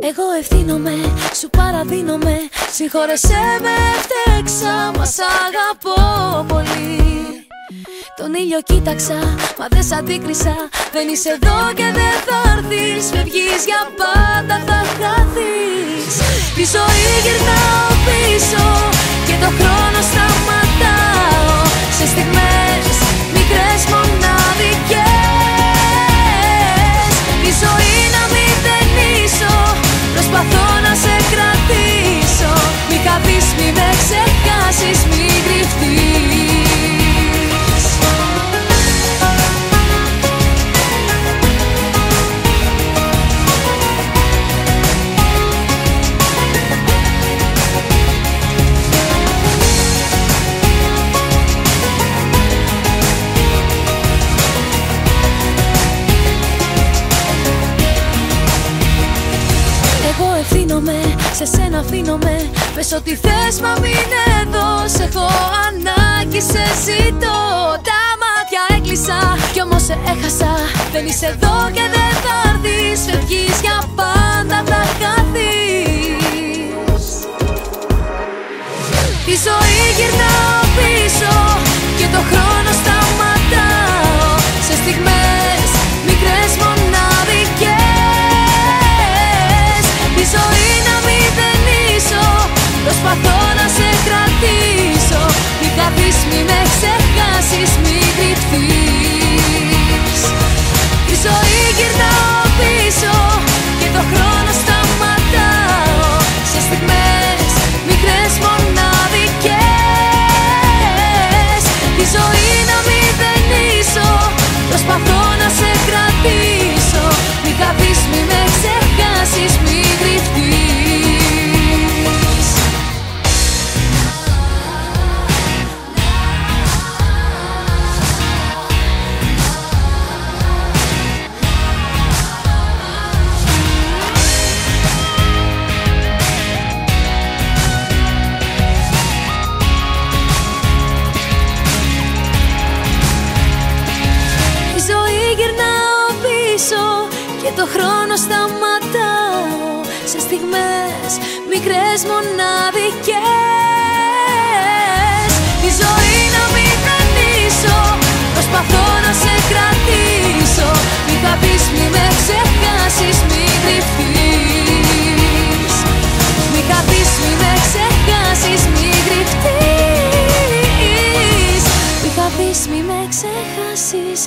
Εγώ ευθύνομαι, σου παραδίνομαι. Συγχώρεσέ με, φταίξα, μας αγαπώ πολύ. Τον ήλιο κοίταξα, μα δεν σ' αντίκρισα. Δεν είσαι εδώ και δεν θα έρθεις. Φεύγεις για πάντα, θα χαθείς. Τη ζωή γυρνάω πίσω και το χρόνο σταματάω. Σε στιγμές μικρές μοναδικές. Τη ζωή να μην ταινίσω, προσπαθώ να σε κρατήσω. Μη χαθείς, μη με ξεχάσεις, μη κρυφτείς. Σε σένα αφήνομαι, πες ό,τι θες, μα μην εδώ. Σ' έχω ανάγκη, σε ζητώ. Τα μάτια έκλεισα κι όμως σε έχασα. Δεν είσαι εδώ και δεν θα έρθεις. Φεύγεις για πάντα, θα χαθείς. Τη ζωή γυρνάω πίσω και το χρόνο σταματάω. Σε στιγμές μικρές μοναδικές. Τη ζωή να μην ταινίσω, προσπαθώ να σε κρατήσω. Μη χαθείς, μη με ξεχάσεις, μη κρυφτείς. Τη ζωή γυρνάω πίσω και το χρόνο σταματάω. Σε στιγμές μικρές μοναδικές. Τη ζωή να μην ταινίσω, προσπαθώ να σε κρατήσω. Μη χαθείς, μη με ξεχάσεις, μη κρυφτείς. Η ζωή γυρνάω πίσω και το χρόνο σταματάω. Σε στιγμές μικρές μοναδικές. Τη ζωή να μην ταινίσω, προσπαθώ να σε κρατήσω. Μη χαθείς, μη με ξεχάσεις, μη κρυφτείς. Μη χαθείς, μη με ξεχάσεις, μη κρυφτείς. Μη χαθείς, μη με ξεχάσεις.